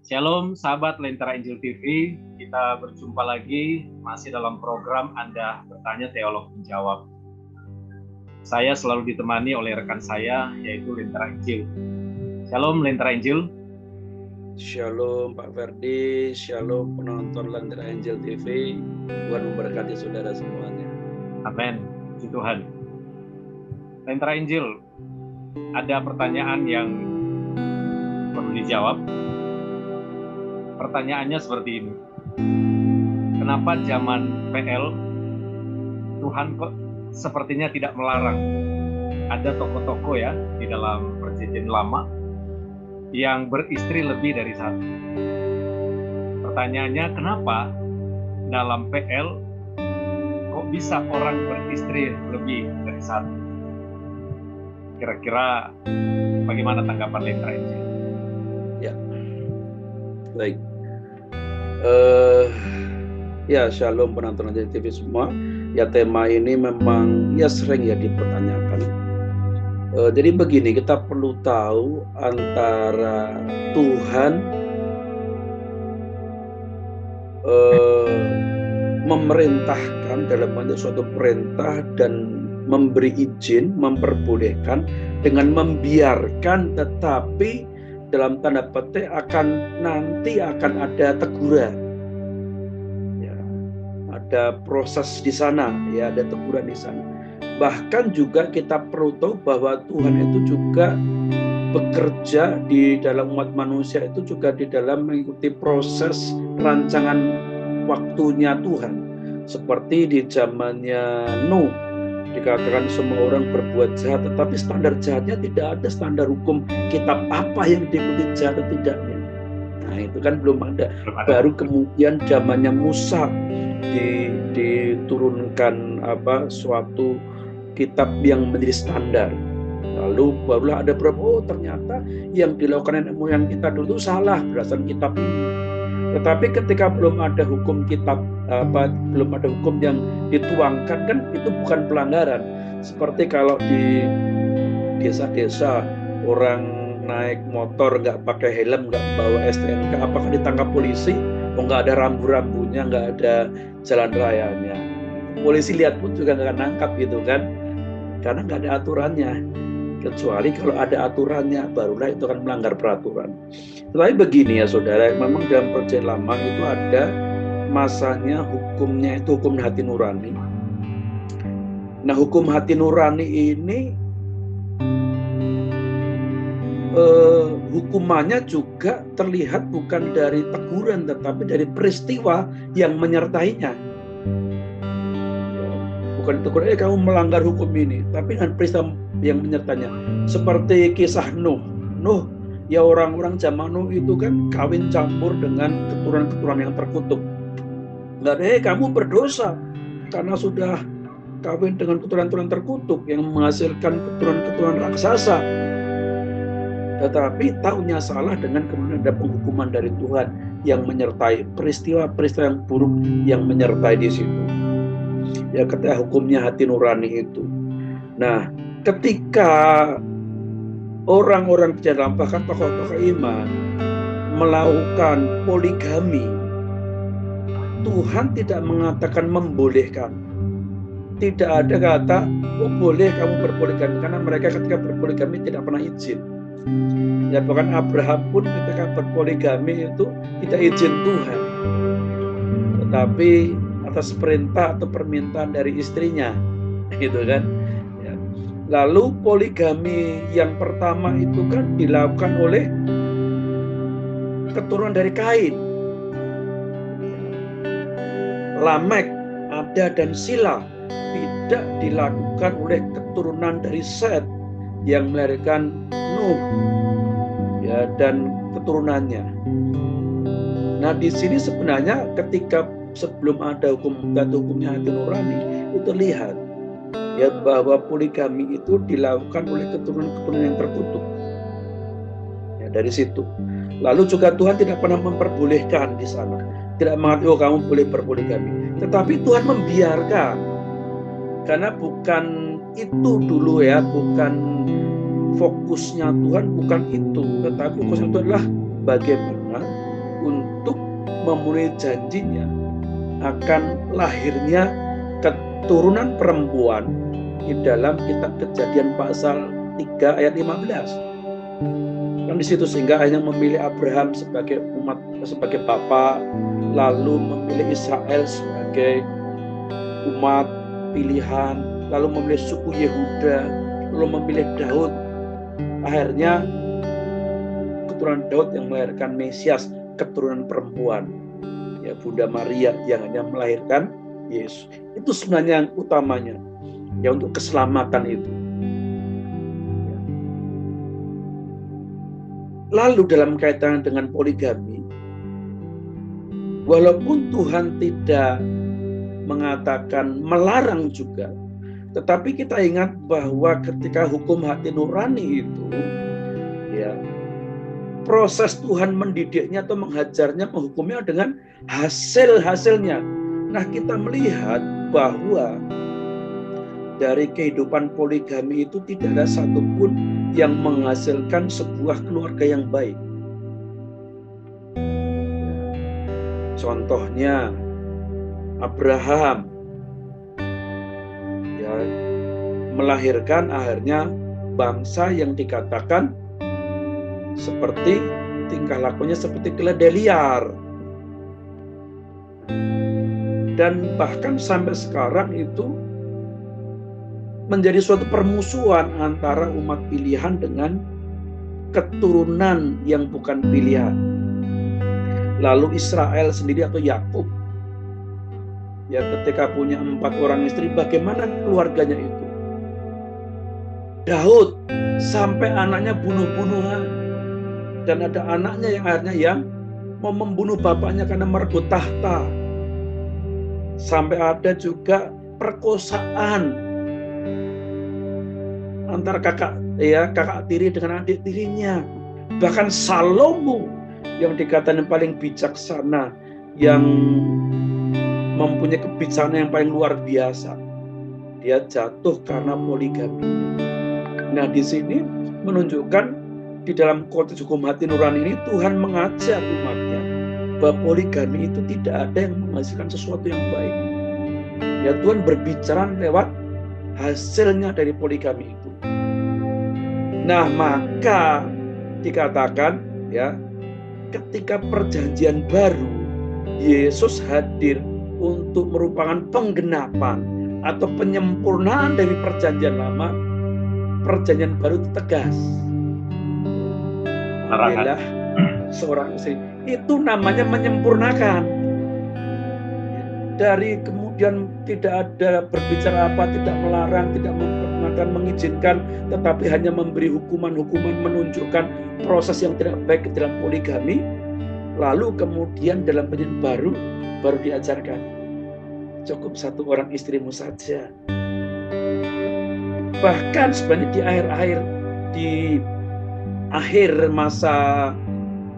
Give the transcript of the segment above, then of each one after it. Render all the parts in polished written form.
Shalom sahabat Lentera Injil TV, kita berjumpa lagi masih dalam program Anda Bertanya Teolog Menjawab. Saya selalu ditemani oleh rekan saya yaitu Lentera Injil. Shalom Lentera Injil. Shalom Pak Ferdi, shalom penonton Lentera Injil TV. Tuhan memberkati saudara semuanya. Amin, puji Tuhan. Lentera Injil, ada pertanyaan yang perlu dijawab. Pertanyaannya seperti ini. Kenapa zaman PL Tuhan kok sepertinya tidak melarang? Ada tokoh-tokoh ya di dalam Perjanjian Lama yang beristri lebih dari satu. Pertanyaannya, kenapa dalam PL kok bisa orang beristri lebih dari satu? Kira-kira bagaimana tanggapan Lentera Injil? Ya, baik. Ya, shalom penonton Injil TV semua. Ya, tema ini memang sering dipertanyakan. Jadi begini, kita perlu tahu antara Tuhan memerintahkan dalam bentuk suatu perintah dan memberi izin, memperbolehkan dengan membiarkan, tetapi dalam tanda petik nanti akan ada teguran. Ya, ada proses di sana, ya, ada teguran di sana. Bahkan juga kita perlu tahu bahwa Tuhan itu juga bekerja di dalam umat manusia itu juga di dalam mengikuti proses rancangan waktunya Tuhan. Seperti di zamannya Nuh, dikatakan semua orang berbuat jahat, tetapi standar jahatnya tidak ada standar hukum kitab apa yang diikuti jahat atau tidaknya. Nah, itu kan belum ada. Baru kemudian zamannya Musa diturunkan suatu kitab yang menjadi standar. Lalu barulah ada ternyata yang dilakukan nenek moyang kita dulu itu salah berdasarkan kitab ini. Tetapi ketika belum ada hukum kitab, belum ada hukum yang dituangkan, kan itu bukan pelanggaran. Seperti kalau di desa-desa orang naik motor nggak pakai helm, nggak bawa STNK, apakah ditangkap polisi? Nggak ada rambu-rambunya, nggak ada jalan rayanya. Polisi lihat pun juga nggak akan nangkap gitu kan, karena nggak ada aturannya. Kecuali kalau ada aturannya, barulah itu akan melanggar peraturan. Tetapi begini ya saudara, memang dalam Perjanjian Lama itu ada masanya hukumnya itu hukum hati nurani. Nah, hukum hati nurani ini hukumannya juga terlihat bukan dari teguran, tetapi dari peristiwa yang menyertainya. Bukan teguran, kamu melanggar hukum ini, tapi dengan peristiwa yang menyertainya. Seperti kisah Nuh, ya orang-orang zaman Nuh itu kan kawin campur dengan keturunan-keturunan yang terkutuk. Nggak, kamu berdosa karena sudah kawin dengan keturunan-keturunan terkutuk yang menghasilkan keturunan-keturunan raksasa. Tetapi taunya salah, dengan kemudian ada penghukuman dari Tuhan yang menyertai peristiwa-peristiwa yang buruk yang menyertai di situ. Ya, ketika hukumnya hati nurani itu. Nah, ketika orang-orang di dalam bahkan tokoh-tokoh iman melakukan poligami, Tuhan tidak mengatakan membolehkan. Tidak ada kata, boleh kamu berpoligami, karena mereka ketika berpoligami tidak pernah izin. Ya, bahkan Abraham pun ketika berpoligami itu tidak izin Tuhan, tetapi atas perintah atau permintaan dari istrinya, gitu kan. Ya. Lalu poligami yang pertama itu kan dilakukan oleh keturunan dari Kain, Lamek, Ada dan Sila. Tidak dilakukan oleh keturunan dari Set yang melahirkan Nuh, ya, dan keturunannya. Nah, di sini sebenarnya ketika sebelum ada hukumnya hati nurani, itu terlihat ya bahwa poligami itu dilakukan oleh keturunan-keturunan yang terkutuk. Ya, dari situ. Lalu juga Tuhan tidak pernah memperbolehkan di sana, tidak mengatakan kamu boleh berpoligami, tetapi Tuhan membiarkan, karena bukan itu dulu ya, bukan fokusnya Tuhan, bukan itu, tetapi fokusnya itu adalah bagaimana untuk memenuhi janjinya akan lahirnya keturunan perempuan di dalam kitab Kejadian pasal 3 ayat 15. Dan di situ sehingga hanya memilih Abraham sebagai umat, sebagai bapa, lalu memilih Israel sebagai umat pilihan, lalu memilih suku Yehuda, lalu memilih Daud. Akhirnya keturunan Daud yang melahirkan Mesias, keturunan perempuan, ya Bunda Maria yang hanya melahirkan Yesus. Itu sebenarnya yang utamanya, ya untuk keselamatan itu. Lalu dalam kaitan dengan poligami, walaupun Tuhan tidak mengatakan melarang juga, tetapi kita ingat bahwa ketika hukum hati nurani itu, ya proses Tuhan mendidiknya atau menghajarnya, menghukumnya dengan hasil-hasilnya. Nah, kita melihat bahwa dari kehidupan poligami itu tidak ada satupun yang menghasilkan sebuah keluarga yang baik. Contohnya Abraham, ya, melahirkan akhirnya bangsa yang dikatakan seperti tingkah lakunya seperti keledai liar. Dan bahkan sampai sekarang itu menjadi suatu permusuhan antara umat pilihan dengan keturunan yang bukan pilihan. Lalu Israel sendiri atau Yakub, ya ketika punya 4 orang istri, bagaimana keluarganya itu? Daud sampai anaknya bunuh-bunuhan, dan ada anaknya yang akhirnya yang mau membunuh bapaknya karena merebut tahta. Sampai ada juga perkosaan antara kakak tiri dengan adik tirinya. Bahkan Salomo yang dikatakan paling bijaksana, yang mempunyai kebijaksanaan yang paling luar biasa, dia jatuh karena poligami. Nah, di sini menunjukkan di dalam konteks hukum hati nurani ini Tuhan mengajak umatnya bahwa poligami itu tidak ada yang menghasilkan sesuatu yang baik. Ya, Tuhan berbicara lewat hasilnya dari poligami itu. Nah, maka dikatakan, ya, ketika perjanjian baru Yesus hadir untuk merupakan penggenapan atau penyempurnaan dari perjanjian lama, perjanjian baru itu tegas. Adalah seorang istri. Itu namanya menyempurnakan. Dari kemudian tidak ada berbicara apa, tidak melarang, tidak memperkenalkan, mengizinkan, tetapi hanya memberi hukuman-hukuman, menunjukkan proses yang tidak baik dalam poligami. Lalu kemudian dalam perjanjian baru diajarkan, cukup 1 orang istrimu saja. Bahkan sebenarnya di akhir masa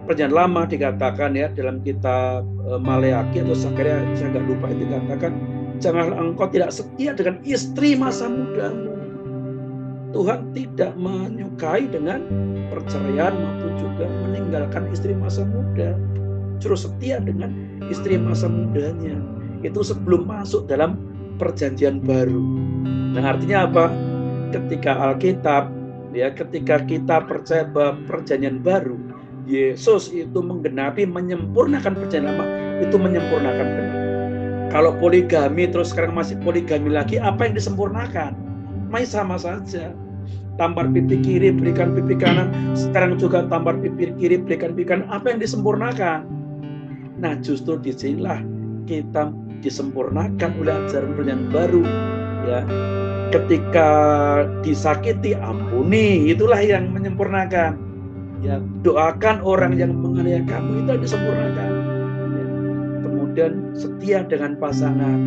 perjanjian lama dikatakan, ya, dalam kitab Maleaki atau Sakaria, saya nggak lupa, itu dikatakan, janganlah engkau tidak setia dengan istri masa mudamu. Tuhan tidak menyukai dengan perceraian maupun juga meninggalkan istri masa muda. Terus setia dengan istri masa mudanya. Itu sebelum masuk dalam perjanjian baru. Nah, artinya apa? Ketika Alkitab, ya, ketika kita percaya bahwa perjanjian baru Yesus itu menggenapi, menyempurnakan perjanjian lama, itu menyempurnakan benar. Kalau poligami terus sekarang masih poligami lagi, apa yang disempurnakan? Masih sama saja. Tampar pipi kiri, berikan pipi kanan. Sekarang juga tampar pipi kiri, berikan pipi kanan. Apa yang disempurnakan? Nah, justru disinilah kita disempurnakan oleh ajaran perjanjian baru. Ya, ketika disakiti, ampuni. Itulah yang menyempurnakan. Ya, doakan orang yang menganiaya kamu, itu disempurnakan. Ya. Kemudian setia dengan pasangan,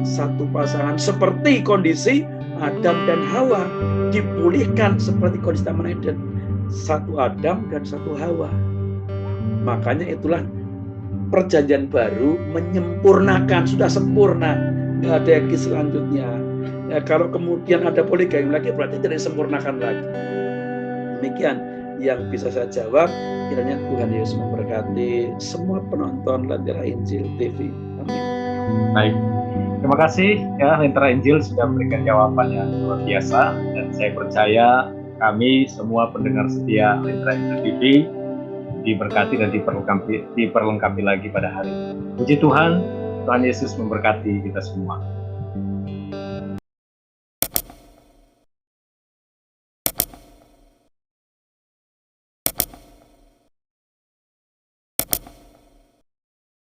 satu pasangan seperti kondisi Adam dan Hawa, dipulihkan seperti kondisi Taman Eden, 1 Adam dan 1 Hawa. Makanya itulah perjanjian baru menyempurnakan, sudah sempurna, nggak ada lagi selanjutnya. Ya, kalau kemudian ada poligami lagi berarti tidak disempurnakan lagi. Demikian yang bisa saya jawab. Kiranya Tuhan Yesus memberkati semua penonton Lentera Injil TV. Amin. Baik, terima kasih ya Lentera Injil sudah memberikan jawaban yang luar biasa, dan saya percaya kami semua pendengar setia Lentera Injil TV diberkati dan diperlengkapi lagi pada hari ini. Puji Tuhan, Tuhan Yesus memberkati kita semua.